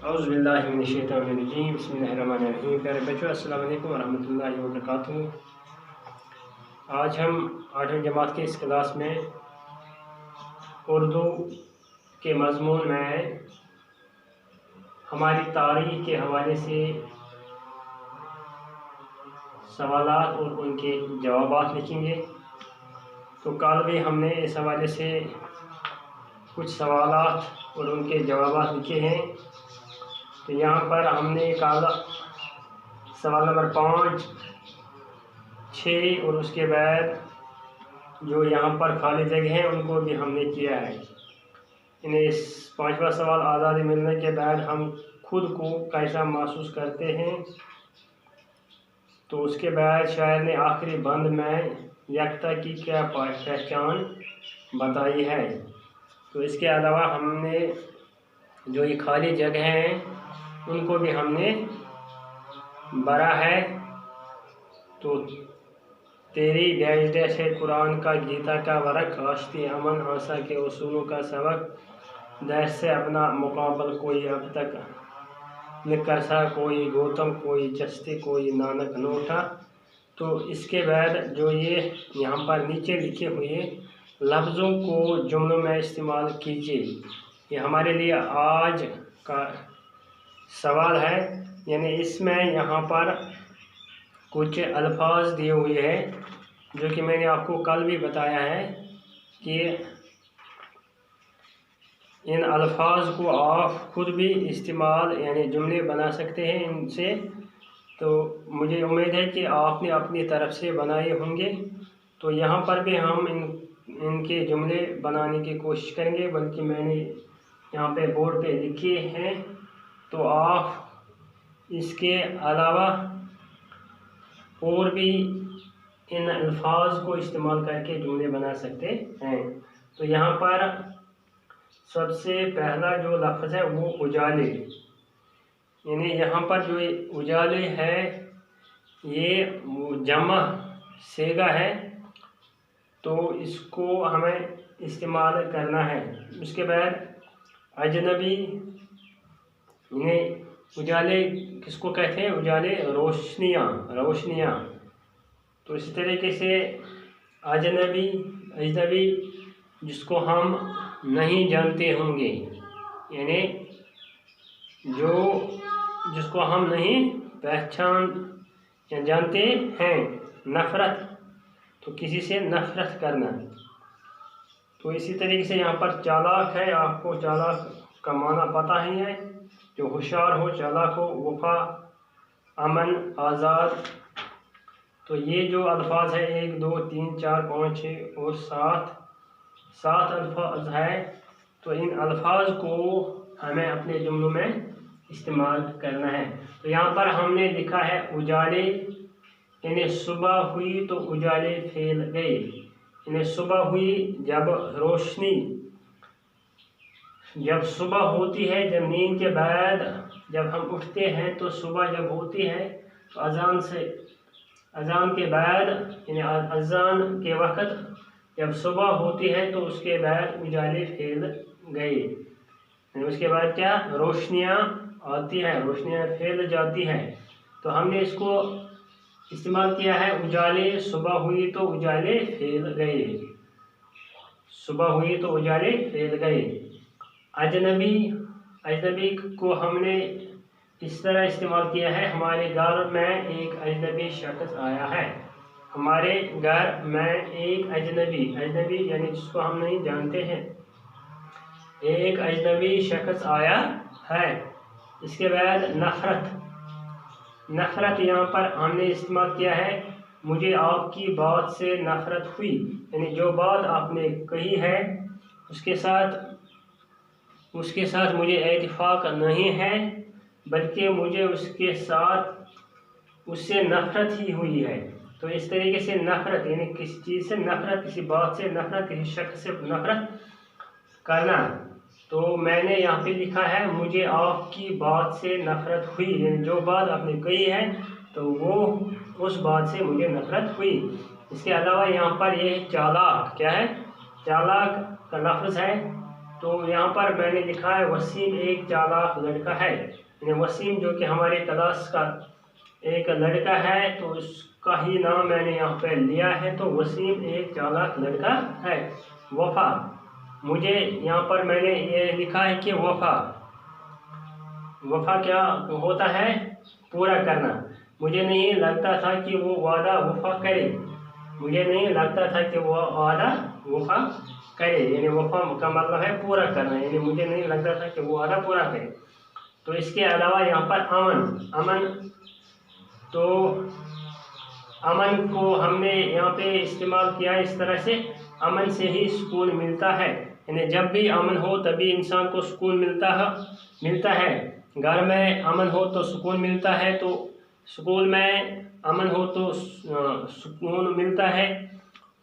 औज़ुबिल्लाहिमिनश्शैतानिर्रजीम बिस्मिल्लाहिर्रहमानिर्रहीम। प्यारे बच्चों, अस्सलाम वालेकुम वरहमतुल्लाहि वबरकातुहू। आज हम 8वीं जमात की इस क्लास में उर्दू के मज़मून में हमारी तारीख़ के हवाले से सवालात और उनके जवाबात लिखेंगे। तो कल भी हमने इस हवाले से कुछ सवालात और उनके जवाबात लिखे हैं। तो यहाँ पर हमने कल सवाल नंबर 5, 6 और उसके बाद जो यहाँ पर खाली जगह हैं उनको भी हमने किया है। इन्हें 5वां सवाल, आज़ादी मिलने के बाद हम खुद को कैसा महसूस करते हैं। तो उसके बाद शायर ने आखिरी बंद में यकता की क्या पहचान बताई है। तो इसके अलावा हमने जो ये खाली जगह हैं उनको भी हमने भरा है। तो तेरी डैश डैश है कुरान का, गीता का वरक, आश्ती अमन आशा के उसूलों का सबक, डैश से अपना मुकाबल कोई अब तक लिख कर सा, कोई गौतम कोई चस्ती कोई नानक नोटा। तो इसके बाद जो ये यहाँ पर नीचे लिखे हुए लफ्ज़ों को जुमलों में इस्तेमाल कीजिए, ये हमारे लिए आज का सवाल है। यानी इसमें यहाँ पर कुछ अल्फाज दिए हुए हैं जो कि मैंने आपको कल भी बताया है कि इन अल्फाज को आप खुद भी इस्तेमाल यानी जुमले बना सकते हैं इनसे। तो मुझे उम्मीद है कि आपने अपनी तरफ से बनाए होंगे। तो यहाँ पर भी हम इनके जुमले बनाने की कोशिश करेंगे, बल्कि मैंने यहाँ पे बोर्ड पे लिखे हैं। तो आप इसके अलावा और भी इन अल्फाज को इस्तेमाल करके जुमले बना सकते हैं। तो यहाँ पर सबसे पहला जो लफ्ज़ है वो उजाले, यानी यहाँ पर जो उजाले है ये जमा सेगा है, तो इसको हमें इस्तेमाल करना है। उसके बाद अजनबी, यानी उजाले किसको कहते हैं? उजाले रोशनियाँ। तो इसी तरीके से अजनबी जिसको हम नहीं जानते होंगे, यानी जिसको हम नहीं पहचान या जानते हैं। नफ़रत, तो किसी से नफ़रत करना। तो इसी तरीके से यहाँ पर चालाक है, आपको चालाक का माना पता ही है, जो होशियार हो, चालाक हो। वफा, अमन, आज़ाद। तो ये जो अल्फाज है 1 2 3 4 5 6 और 7 अल्फाज है। तो इन अल्फाज को हमें अपने जुमलों में इस्तेमाल करना है। तो यहाँ पर हमने लिखा है उजाले, यानी सुबह हुई तो उजाले फैल गए। यानी सुबह हुई जब रोशनी, जब सुबह होती है, जब नींद के बाद जब हम उठते हैं तो सुबह जब होती है तो अजान के बाद, यानी अजान के वक़्त जब सुबह होती है तो उसके बाद उजाले फैल गए। उसके बाद क्या? रोशनियाँ आती हैं, रोशनियाँ फैल जाती हैं। तो हमने इसको इस्तेमाल किया है उजाले, सुबह हुई तो उजाले फैल गए, सुबह हुई तो उजाले फैल गए। अजनबी को हमने इस तरह इस्तेमाल किया है, हमारे घर में एक अजनबी शख्स आया है। हमारे घर में एक अजनबी यानी जिसको हम नहीं जानते हैं, एक अजनबी शख्स आया है। इसके बाद नफ़रत यहाँ पर हमने इस्तेमाल किया है, मुझे आपकी बात से नफ़रत हुई, यानी जो बात आपने कही है उसके साथ मुझे इत्तेफाक नहीं है, बल्कि मुझे उससे नफ़रत ही हुई है। तो इस तरीके से नफ़रत, यानी किसी चीज़ से नफ़रत, किसी बात से नफ़रत, किसी शख्स से नफ़रत करना। तो मैंने यहाँ पे लिखा है मुझे आपकी बात से नफ़रत हुई, यानी जो बात आपने कही है तो वो उस बात से मुझे नफ़रत हुई। इसके अलावा यहाँ पर ये चालाक, क्या है? चालाक का लफ्ज़ है। तो यहाँ पर मैंने लिखा है वसीम एक चालाक लड़का है, यानी वसीम जो कि हमारे क्लास का एक लड़का है, तो उसका ही नाम मैंने यहाँ पे लिया है। तो वसीम एक चालाक लड़का है। वफा, मुझे यहाँ पर मैंने ये लिखा है कि वफा क्या होता है? पूरा करना। मुझे नहीं लगता था कि वो वादा वफा करे, मुझे नहीं लगता था कि वो वादा वफा करे, यानी वफा का मतलब है पूरा करना, यानी मुझे नहीं लगता था कि वो वादा पूरा करे। तो इसके अलावा यहाँ पर अमन, तो अमन को हमने यहाँ पे इस्तेमाल किया इस तरह से, अमन से ही सुकून मिलता है, यानी जब भी अमन हो तभी इंसान को सुकून मिलता है। घर में अमन हो तो सुकून मिलता है, तो स्कूल में अमन हो तो सुकून मिलता है,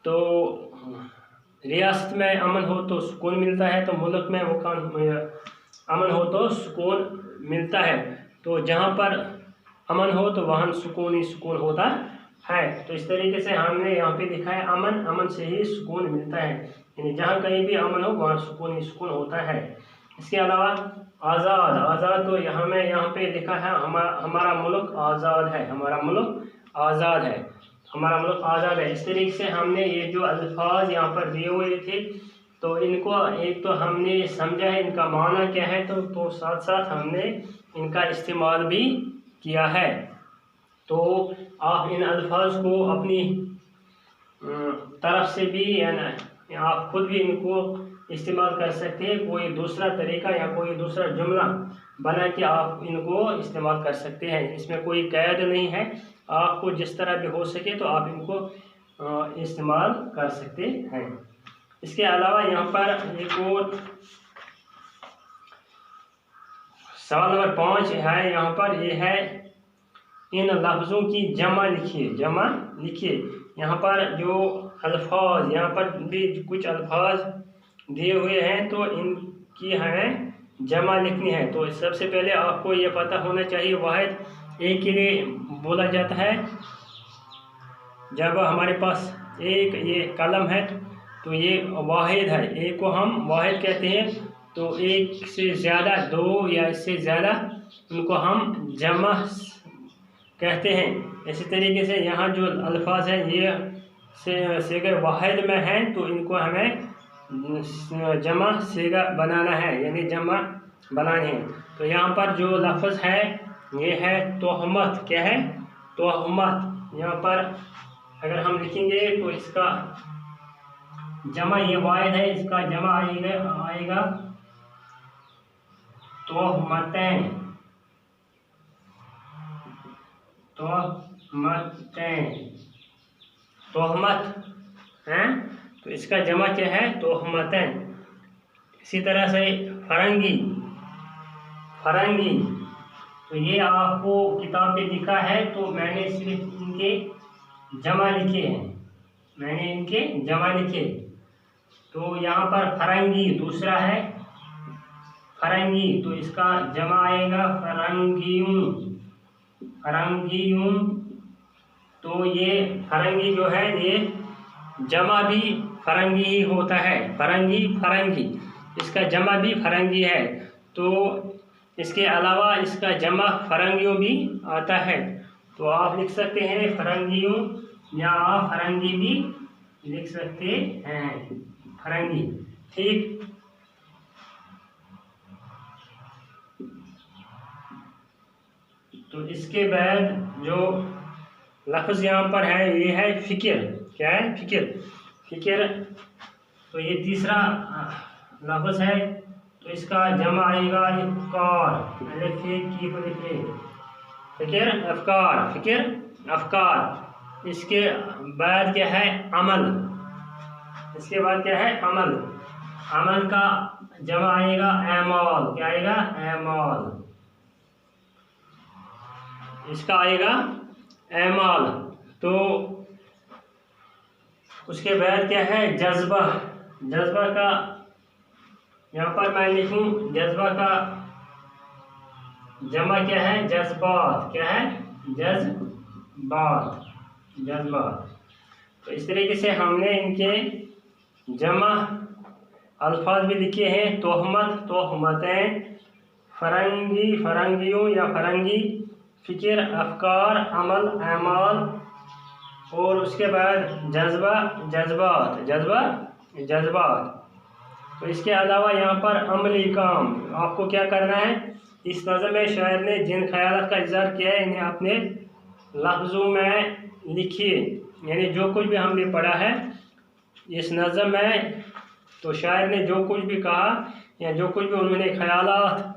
तो रियासत में अमन हो तो सुकून मिलता है, तो मुल्क में अमन हो तो सुकून मिलता है। तो जहाँ पर अमन हो तो वहाँ सुकून ही सुकून होता है। तो इस तरीके से हमने यहाँ पे लिखा है अमन से ही सुकून मिलता है, यानी जहाँ कहीं भी अमन हो वहाँ सुकून ही सुकून होता है। इसके अलावा आज़ाद, तो यहाँ पे लिखा है हमारा मुल्क आज़ाद है, हमारा मुल्क आज़ाद है। इस तरीके से हमने ये जो अल्फाज यहाँ पर दिए हुए थे, तो इनको एक तो हमने समझा है इनका माना क्या है, तो साथ साथ हमने इनका इस्तेमाल भी किया है। तो आप इन अल्फाज को अपनी तरफ से भी आप खुद भी इनको इस्तेमाल कर सकते हैं। कोई दूसरा तरीका या कोई दूसरा जुमला बना के आप इनको इस्तेमाल कर सकते हैं, इसमें कोई कैद नहीं है। आपको जिस तरह भी हो सके तो आप इनको इस्तेमाल कर सकते हैं। इसके अलावा यहाँ पर एक और सवाल नंबर 5 है, यहाँ पर ये है इन लफ्ज़ों की जमा लिखिए। यहाँ पर जो अल्फाज, यहाँ पर भी कुछ अल्फाज दिए हुए हैं, तो इनकी हमें जमा लिखनी है। तो सबसे पहले आपको ये पता होना चाहिए वाहिद एक के लिए बोला जाता है। जब हमारे पास एक ये कलम है तो ये वाहिद है, एक को हम वाहिद कहते हैं। तो एक से ज़्यादा, दो या इससे ज़्यादा, उनको हम जमा कहते हैं। इसी तरीके से यहाँ जो अल्फाज हैं ये सीगा वाहिद में हैं, तो इनको हमें जमा सीगा बनाना है, यानी जमा बनानी है। तो यहाँ पर जो लफ्ज़ है ये है तोहमत। क्या है? तोहमत। यहाँ पर अगर हम लिखेंगे तो इसका जमा, ये वाहिद है, इसका जमा आएगा तोहमतें। तोहमत है, तो इसका जमा क्या है? तोहमतें। इसी तरह से फरंगी, तो ये आपको किताब पे लिखा है, तो मैंने सिर्फ इनके जमा लिखे। तो यहाँ पर फरंगी दूसरा है, फरंगी, तो इसका जमा आएगा फरंगियूं। तो ये फरंगी जो है ये जमा भी फरंगी ही होता है, फरंगी, इसका जमा भी फरंगी है। तो इसके अलावा इसका जमा फरंगियों भी आता है। तो आप लिख सकते हैं फरंगियों, या आप फरंगी भी लिख सकते हैं, फरंगी। ठीक। तो इसके बाद जो लफ्ज़ यहाँ पर है ये है फ़िक्र। क्या है? फ़िक्र। तो ये तीसरा लफ्ज़ है, तो इसका जमा आएगा फ़िक्र, अफ़कार। इसके बाद क्या है? अमल। अमल का जमा आएगा एमाल। क्या आएगा? एमाल। इसका आएगा एमाल। तो उसके बाद क्या है? जज्बा का यहाँ पर मैं लिखूँ, जज्बा का जमा क्या है? जज्बात। क्या है? जज्बात। तो इस तरीके से हमने इनके जमा अल्फाज भी लिखे हैं। तोहमत, तोहमतें, फरंगी, फरंगियों या फरंगी, फ़िक्र, अफकार, अमल, अमाल, और उसके बाद जज्बा, जज्बात, जज्बा, जज्बात। तो इसके अलावा यहाँ पर अमली काम, आपको क्या करना है, इस नज़म में शायर ने जिन ख्यालात का इज़हार किया है इन्हें अपने लफ्ज़ों में लिखिए। यानी जो कुछ भी हमने पढ़ा है इस नज़म में, तो शायर ने जो कुछ भी कहा या जो कुछ भी उन्होंने ख्यालात,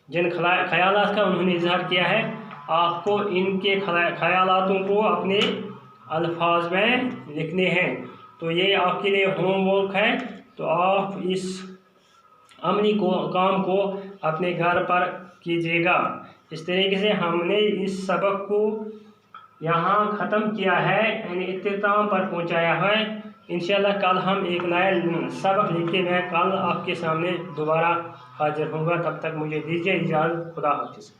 जिन ख्यालात का उन्होंने इज़हार किया है, आपको इनके ख्यालातों को अपने अल्फाज में लिखने हैं। तो ये आपके लिए होमवर्क है। तो आप इस अमली काम को अपने घर पर कीजिएगा। इस तरीके से हमने इस सबक को यहाँ ख़त्म किया है, यानी इख्तिताम पर पहुँचाया है। इंशाल्लाह कल हम एक नया सबक लेके मैं कल आपके सामने दोबारा हाजिर होऊंगा। तब तक मुझे दीजिए इजाज़त। खुदा हाफिज़।